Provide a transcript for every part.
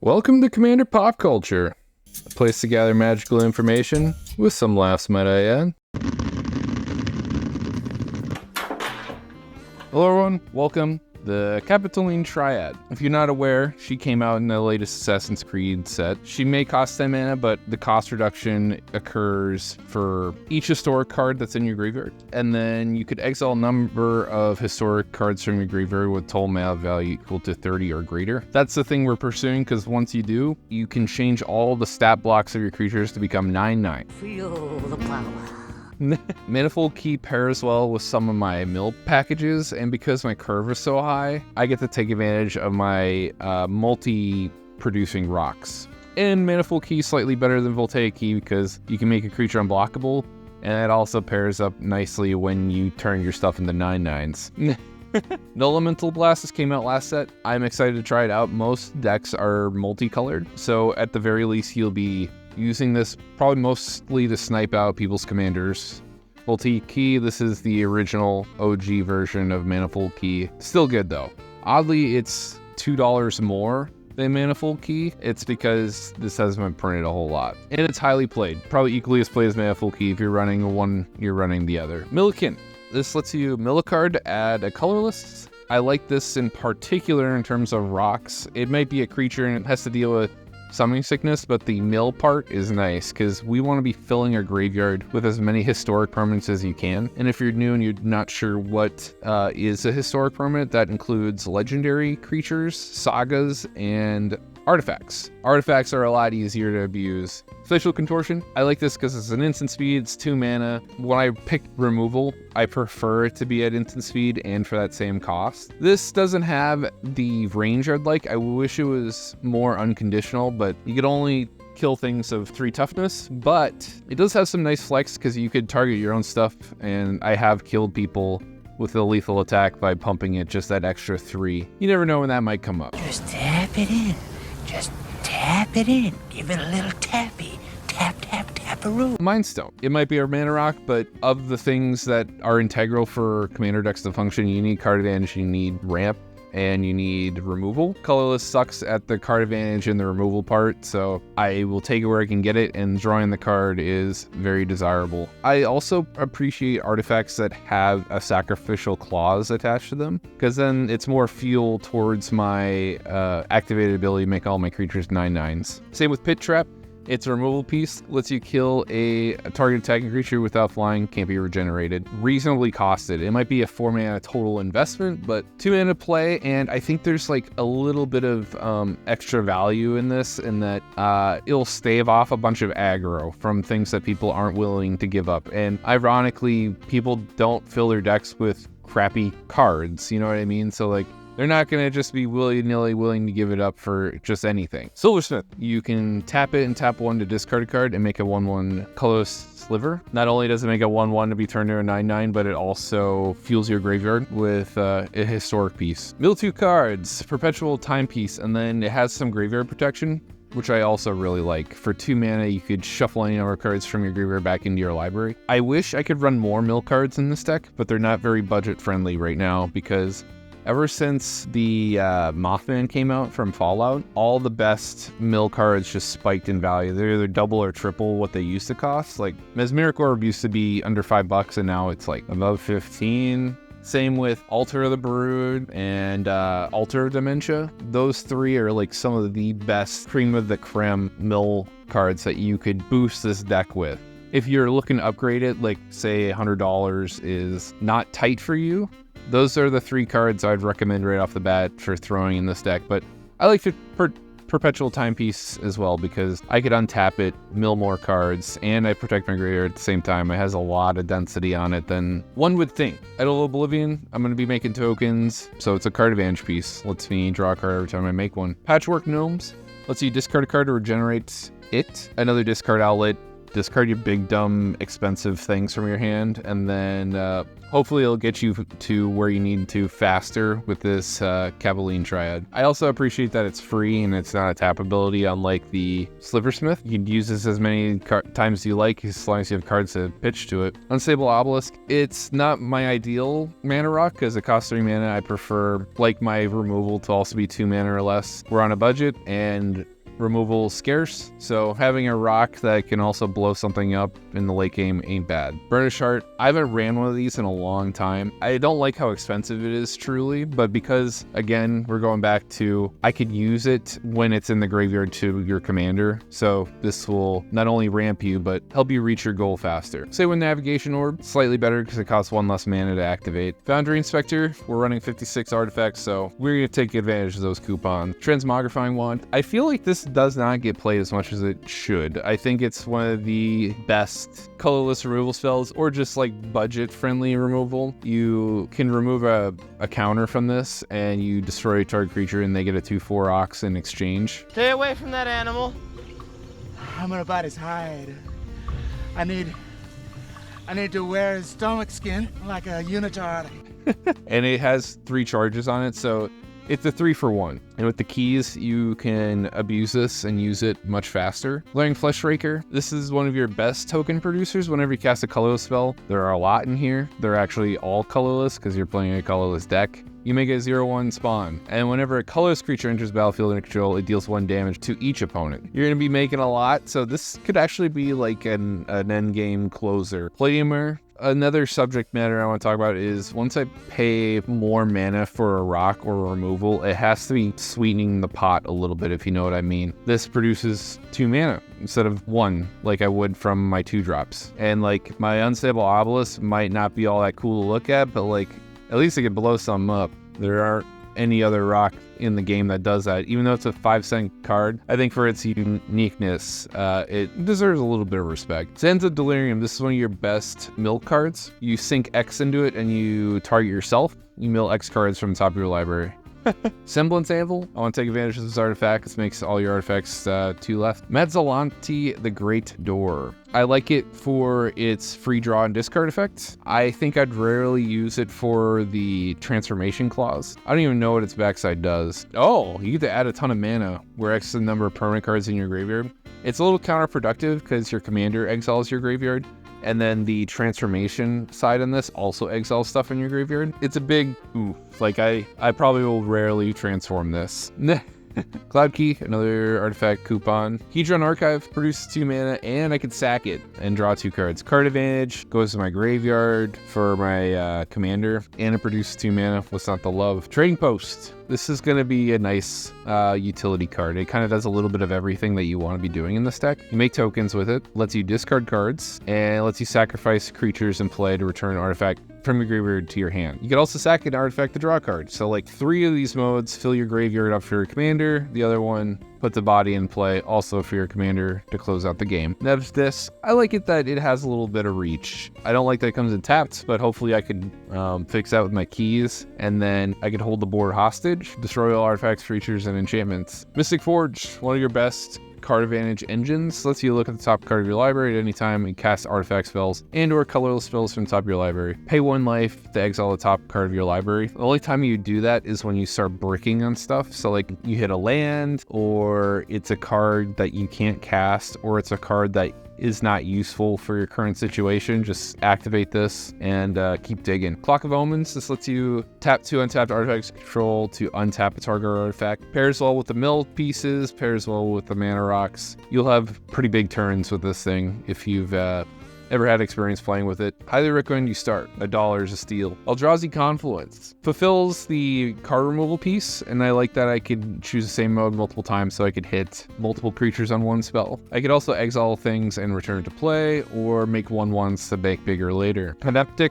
Welcome to Commander Pop Culture, a place to gather magical information with some laughs, might I add. Hello everyone, welcome. The Capitoline Triad. If you're not aware, she came out in the latest Assassin's Creed set. She may cost 10 mana, but the cost reduction occurs for each historic card that's in your graveyard. And then you could exile a number of historic cards from your graveyard with total mana value equal to 30 or greater. That's the thing we're pursuing, because once you do, you can change all the stat blocks of your creatures to become 9/9. Feel the power. Manifold Key pairs well with some of my mill packages, and because my curve is so high, I get to take advantage of my multi-producing rocks. And Manifold Key is slightly better than Voltaic Key because you can make a creature unblockable, and it also pairs up nicely when you turn your stuff into 9/9s. No Elemental Blast came out last set. I'm excited to try it out. Most decks are multicolored, so at the very least you'll be using this probably mostly to snipe out people's commanders. Voltaic Key, this is the original OG version of Manifold Key. Still good though. Oddly, it's $2 more than Manifold Key. It's because this hasn't been printed a whole lot. And it's highly played. Probably equally as played as Manifold Key. If you're running one, you're running the other. Millikin. This lets you mill a card to add a colorless. I like this in particular in terms of rocks. It might be a creature and it has to deal with summoning sickness, but the mill part is nice because we want to be filling our graveyard with as many historic permanents as you can. And if you're new and you're not sure what is a historic permanent, that includes legendary creatures, sagas, and artifacts. Artifacts are a lot easier to abuse. Spatial Contortion, I like this because it's an instant speed, it's 2 mana. When I pick removal, I prefer it to be at instant speed and for that same cost. This doesn't have the range I'd like. I wish it was more unconditional, but you could only kill things of 3 toughness, but it does have some nice flex because you could target your own stuff, and I have killed people with a lethal attack by pumping it just that extra 3. You never know when that might come up. Just tap it in. Just tap it in. Give it a little tappy. Tap, tap, tap-a-roo. Mind Stone. It might be our mana rock, but of the things that are integral for commander decks to function, you need card advantage, you need ramp, and you need removal. Colorless sucks at the card advantage and the removal part, so I will take it where I can get it, and drawing the card is very desirable. I also appreciate artifacts that have a sacrificial clause attached to them, because then it's more fuel towards my activated ability to make all my creatures 9/9s. Same with Pit Trap. It's a removal piece, lets you kill a target attacking creature without flying, can't be regenerated. Reasonably costed. It might be a 4 mana total investment, but 2 mana play, and I think there's like a little bit of extra value in this, in that it'll stave off a bunch of aggro from things that people aren't willing to give up. And ironically, people don't fill their decks with crappy cards, you know what I mean? So like, they're not going to just be willy-nilly willing to give it up for just anything. Silversmith. You can tap it and tap 1 to discard a card and make a 1/1 colorless sliver. Not only does it make a 1/1 to be turned into a 9/9, but it also fuels your graveyard with a historic piece. Mill 2 cards, Perpetual Timepiece, and then it has some graveyard protection, which I also really like. For 2 mana, you could shuffle any number of cards from your graveyard back into your library. I wish I could run more mill cards in this deck, but they're not very budget friendly right now because ever since the Mothman came out from Fallout, all the best mill cards just spiked in value. They're either double or triple what they used to cost. Like Mesmeric Orb used to be under $5 and now it's like above 15. Same with Altar of the Brood and Altar of Dementia. Those 3 are like some of the best cream of the creme mill cards that you could boost this deck with. If you're looking to upgrade it, like say $100 is not tight for you, those are the 3 cards I'd recommend right off the bat for throwing in this deck. But I like the Perpetual Timepiece as well because I could untap it, mill more cards, and I protect my graveyard at the same time. It has a lot of density on it than one would think. Idle Oblivion, I'm going to be making tokens, so it's a card advantage piece. Lets me draw a card every time I make one. Patchwork Gnomes lets you discard a card to regenerate it. Another discard outlet. discard your big, dumb, expensive things from your hand, and then hopefully it'll get you to where you need to faster with this Capitoline Triad. I also appreciate that it's free and it's not a tap ability, unlike the Sliversmith. You can use this as many times as you like, as long as you have cards to pitch to it. Unstable Obelisk, it's not my ideal mana rock because it costs 3 mana. I prefer, like my removal, to also be 2 mana or less. We're on a budget and removal scarce, so having a rock that can also blow something up in the late game ain't bad. Burnish Heart, I haven't ran one of these in a long time. I don't like how expensive it is truly, but because, again, we're going back to, I could use it when it's in the graveyard to your commander, so this will not only ramp you, but help you reach your goal faster. Say with Navigation Orb, slightly better because it costs 1 less mana to activate. Foundry Inspector, we're running 56 artifacts, so we're going to take advantage of those coupons. Transmogrifying Wand, I feel like this does not get played as much as it should. I think it's one of the best colorless removal spells, or just like budget friendly removal. You can remove a counter from this and you destroy a target creature and they get a 2/4 Ox in exchange. Stay away from that animal. I'm gonna bite his hide. I need to wear his stomach skin like a unitard. And it has 3 charges on it, so it's a 3-for-1. And with the keys, you can abuse this and use it much faster. Glaring Fleshraker, this is one of your best token producers whenever you cast a colorless spell. There are a lot in here. They're actually all colorless because you're playing a colorless deck. You make a 0/1 spawn, and whenever a colorless creature enters the battlefield under control, it deals 1 damage to each opponent. You're going to be making a lot, so this could actually be like an endgame closer. Palladiumer, another subject matter I want to talk about is once I pay more mana for a rock or a removal, it has to be sweetening the pot a little bit, if you know what I mean. This produces 2 mana instead of 1, like I would from my 2-drops. And like my Unstable Obelisk might not be all that cool to look at, but like at least it can blow some up. There aren't any other rock in the game that does that. Even though it's a 5-cent card, I think for its uniqueness, it deserves a little bit of respect. Sands of Delirium, this is one of your best mill cards. You sink X into it and you target yourself. You mill X cards from the top of your library. Semblance Anvil, I want to take advantage of this artifact. This makes all your artifacts 2 left. Mazzolante, the Great Door. I like it for its free draw and discard effect. I think I'd rarely use it for the transformation clause. I don't even know what its backside does. Oh, you get to add a ton of mana where X is the number of permanent cards in your graveyard. It's a little counterproductive because your commander exiles your graveyard, and then the transformation side on this also exiles stuff in your graveyard. It's a big oof. Like I probably will rarely transform this. Cloud Key, another artifact coupon. Hedron Archive produces 2 mana, and I can sack it and draw 2 cards. Card Advantage goes to my graveyard for my commander, and it produces 2 mana. What's not the love? Trading Post. This is going to be a nice utility card. It kind of does a little bit of everything that you want to be doing in this deck. You make tokens with it, lets you discard cards, and lets you sacrifice creatures in play to return an artifact from your graveyard to your hand. You can also sack an artifact to draw a card. So like 3 of these modes fill your graveyard up for your commander. The other one put the body in play also for your commander to close out the game. Nev's Disc, I like it that it has a little bit of reach. I don't like that it comes in tapped, but hopefully I could fix that with my keys, and then I could hold the board hostage, destroy all artifacts, creatures, and enchantments. Mystic Forge, one of your best card advantage engines, lets you look at the top card of your library at any time and cast artifact spells and or colorless spells from the top of your library. Pay 1 life to exile the top card of your library. The only time you do that is when you start bricking on stuff. So like you hit a land, or it's a card that you can't cast, or it's a card that is not useful for your current situation. Just activate this and keep digging. Clock of Omens, this lets you tap 2 untapped artifacts control to untap a target artifact. Pairs well with the mill pieces, pairs well with the mana rocks. You'll have pretty big turns with this thing if you've ever had experience playing with it. Highly recommend you start. $1 is a steal. Eldrazi Confluence fulfills the card removal piece, and I like that I could choose the same mode multiple times so I could hit multiple creatures on one spell. I could also exile things and return it to play, or make 1/1s to make bigger later. Paneptic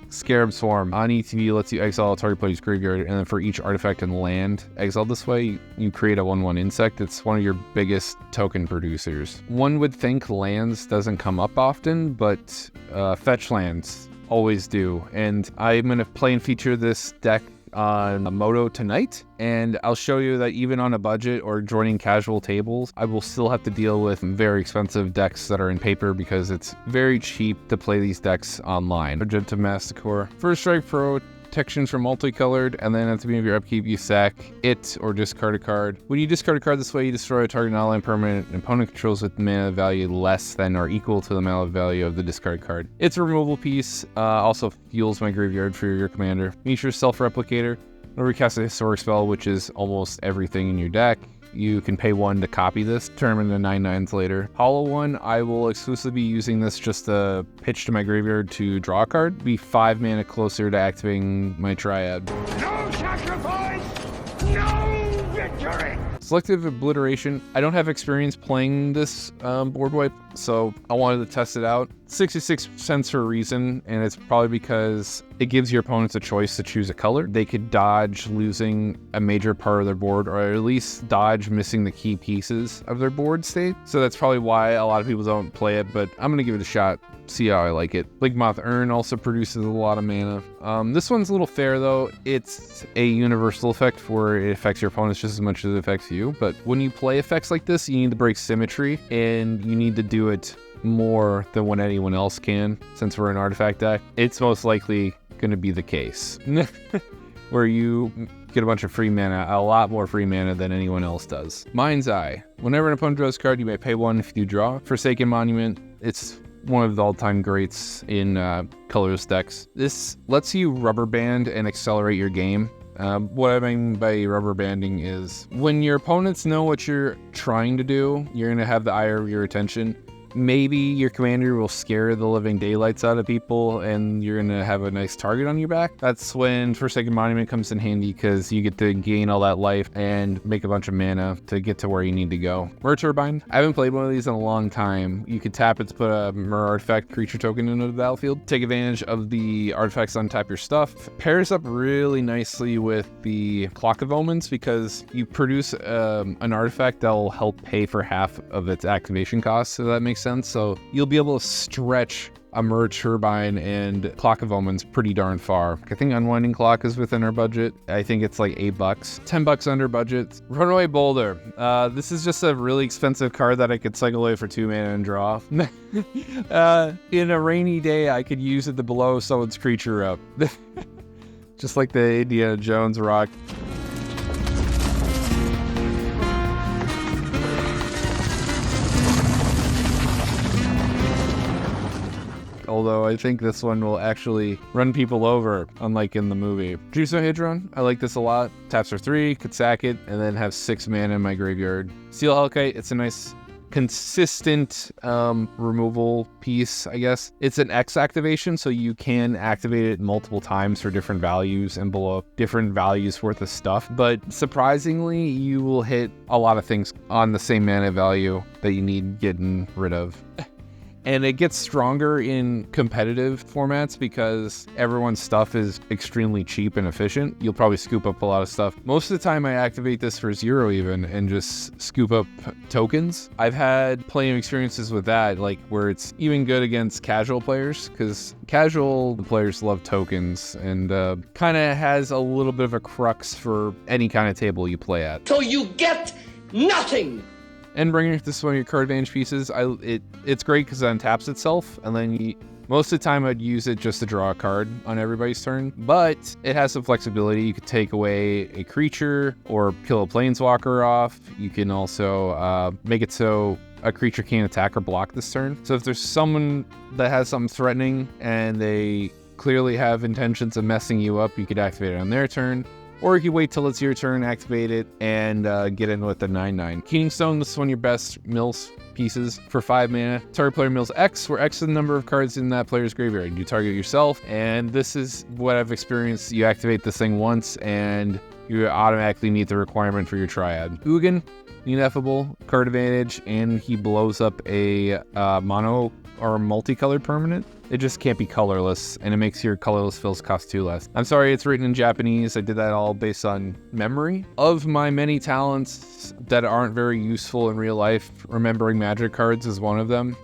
Scarab Swarm on ETB lets you exile a target player's graveyard, and then for each artifact and land exiled this way, you create a 1/1 insect. It's one of your biggest token producers. One would think lands doesn't come up often, but fetch lands always do, and I'm going to play and feature this deck on Moto tonight, and I'll show you that even on a budget or joining casual tables, I will still have to deal with very expensive decks that are in paper because it's very cheap to play these decks online. Magenta Masticore. First Strike protections from multicolored, and then at the beginning of your upkeep, you sack it or discard a card. When you discard a card this way, you destroy a target non-land permanent an opponent controls with mana value less than or equal to the mana value of the discard card. It's a removal piece, also fuels my graveyard for your commander. Features Self-Replicator. Whenever you cast a historic spell, which is almost everything in your deck, you can pay 1 to copy this, turn into 9/9s later. Hollow One, I will exclusively be using this just to pitch to my graveyard to draw a card. Be 5 mana closer to activating my Triad. No sacrifice, no victory! Selective Obliteration. I don't have experience playing this board wipe, so I wanted to test it out. 66 cents for a reason, and it's probably because it gives your opponents a choice to choose a color. They could dodge losing a major part of their board, or at least dodge missing the key pieces of their board state. So that's probably why a lot of people don't play it, but I'm going to give it a shot. See how I like it. Blink Moth Urn also produces a lot of mana. This one's a little fair though. It's a universal effect where it affects your opponents just as much as it affects you. But when you play effects like this, you need to break symmetry, and you need to do it more than what anyone else can. Since we're an artifact deck, it's most likely going to be the case where you get a bunch of free mana, a lot more free mana than anyone else does. Mind's Eye. Whenever an opponent draws a card, you may pay 1 if you draw. Forsaken Monument. It's one of the all-time greats in colorless decks. This lets you rubber band and accelerate your game. What I mean by rubber banding is when your opponents know what you're trying to do, you're going to have the eye of your attention. Maybe your commander will scare the living daylights out of people and you're going to have a nice target on your back. That's when Forsaken Monument comes in handy because you get to gain all that life and make a bunch of mana to get to where you need to go. Mer Turbine. I haven't played one of these in a long time. You could tap it to put a Mer artifact creature token into the battlefield. Take advantage of the artifacts, untap your stuff. Pairs up really nicely with the Clock of Omens because you produce an artifact that will help pay for half of its activation costs, so that makes sense. So you'll be able to stretch a Mer Turbine and Clock of Omens pretty darn far. I think Unwinding Clock is within our budget. I think it's like $8, $10 under budget. Runaway Boulder. This is just a really expensive card that I could cycle away for 2 mana and draw. In a rainy day, I could use it to blow someone's creature up. Just like the Indiana Jones rock. Although I think this one will actually run people over, unlike in the movie. Juiceohedron, I like this a lot. Taps for 3, could sack it, and then have 6 mana in my graveyard. Steel Hellkite, it's a nice, consistent removal piece, I guess. It's an X activation, so you can activate it multiple times for different values and blow up different values worth of stuff. But surprisingly, you will hit a lot of things on the same mana value that you need getting rid of. And it gets stronger in competitive formats because everyone's stuff is extremely cheap and efficient. You'll probably scoop up a lot of stuff. Most of the time I activate this for 0 even and just scoop up tokens. I've had plenty of experiences with that, like where it's even good against casual players because casual players love tokens and kind of has a little bit of a crux for any kind of table you play at. So you get nothing! Endbringer, this is one of your card advantage pieces. It's great because it untaps itself, and then most of the time I'd use it just to draw a card on everybody's turn, but it has some flexibility. You could take away a creature or kill a planeswalker off. You can also make it so a creature can't attack or block this turn. So if there's someone that has something threatening and they clearly have intentions of messing you up, you could activate it on their turn. Or you can wait till it's your turn, activate it, and get in with the 9/9. Keening Stone, this is one of your best mills pieces for 5 mana. Target player mills X, where X is the number of cards in that player's graveyard. You target yourself, and this is what I've experienced. You activate this thing once, and you automatically meet the requirement for your Triad. Ugin, Ineffable, card advantage, and he blows up a mono or multicolored permanent. It just can't be colorless, and it makes your colorless fills cost 2 less. I'm sorry, it's written in Japanese. I did that all based on memory. Of my many talents that aren't very useful in real life, remembering magic cards is one of them.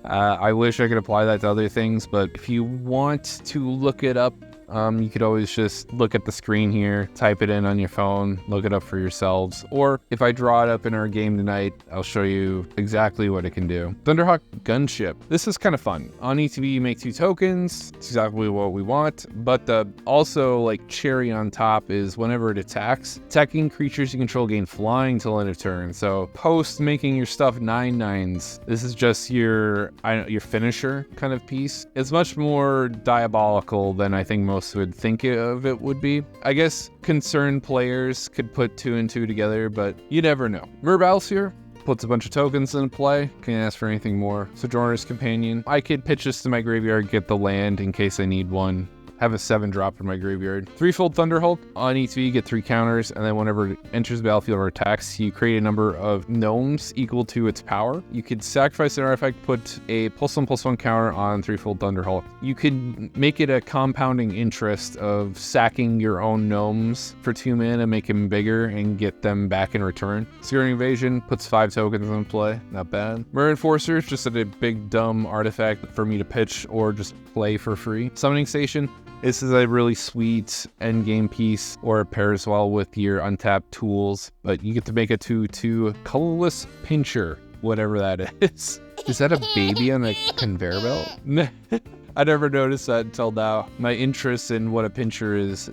I wish I could apply that to other things, but if you want to look it up You could always just look at the screen here, type it in on your phone, look it up for yourselves. Or if I draw it up in our game tonight, I'll show you exactly what it can do. Thunderhawk Gunship. This is kind of fun. On ETB, you make 2 tokens. It's exactly what we want. But the also like cherry on top is whenever it attacks, attacking creatures you control gain flying till end of turn. So post making your stuff 9/9s, this is just your finisher kind of piece. It's much more diabolical than I think most would think of it would be. I guess concerned players could put 2 and 2 together, but you never know. Merbalsphere puts a bunch of tokens into play. Can't ask for anything more. Sojourner's Companion. I could pitch this to my graveyard, get the land in case I need one. Have a 7-drop in my graveyard. Threefold Thunderhulk. On ETB, you get 3 counters, and then whenever it enters the battlefield or attacks, you create a number of gnomes equal to its power. You could sacrifice an artifact, put a +1/+1 counter on Threefold Thunderhulk. You could make it a compounding interest of sacking your own gnomes for 2 mana, make them bigger, and get them back in return. Searing Invasion puts 5 tokens in play. Not bad. Mirror Enforcer is just a big dumb artifact for me to pitch or just play for free. Summoning Station. This is a really sweet endgame piece, or it pairs well with your untapped tools, but you get to make a 2/2 colorless pincher, whatever that is. Is that a baby on a conveyor belt? I never noticed that until now. My interest in what a pincher is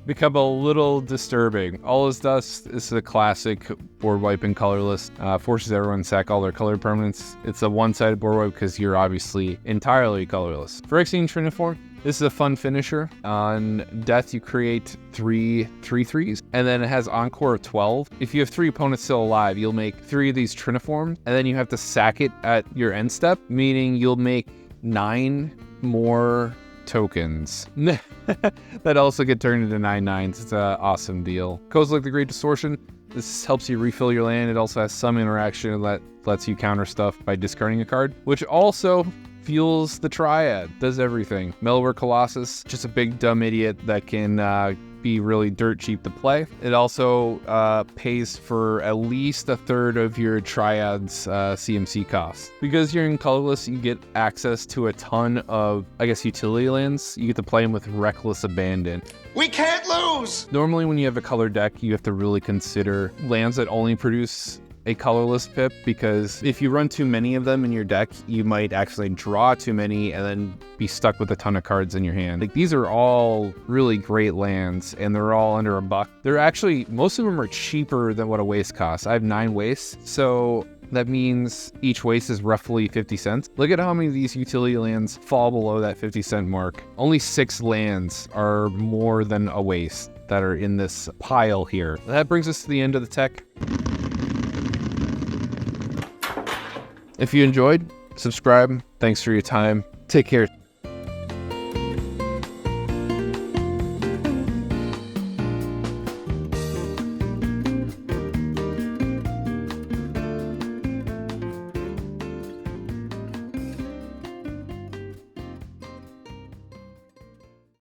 become a little disturbing. All is Dust is a classic board wipe and colorless. Forces everyone to sack all their colored permanents. It's a one-sided board wipe because you're obviously entirely colorless. Phyrexian Triniform. This is a fun finisher. On death, you create 3 3/3s, and then it has Encore of 12. If you have 3 opponents still alive, you'll make 3 of these Triniforms, and then you have to sack it at your end step, meaning you'll make 9 more tokens that also get turned into 9/9s. It's an awesome deal. Kozilek the Great Distortion. This helps you refill your land. It also has some interaction that lets you counter stuff by discarding a card, which also fuels the Triad, does everything. Melware Colossus, just a big dumb idiot that can be really dirt cheap to play. It also pays for at least a third of your Triad's CMC costs. Because you're in colorless, you get access to a ton of, I guess, utility lands. You get to play them with reckless abandon. We can't lose! Normally when you have a color deck, you have to really consider lands that only produce a colorless pip, because if you run too many of them in your deck, you might actually draw too many and then be stuck with a ton of cards in your hand. Like, these are all really great lands, and they're all under $1. They're actually, most of them are cheaper than what a waste costs. I have 9 wastes, so that means each waste is roughly 50 cents. Look at how many of these utility lands fall below that 50-cent mark. Only 6 lands are more than a waste that are in this pile here. That brings us to the end of the tech. If you enjoyed, subscribe. Thanks for your time. Take care.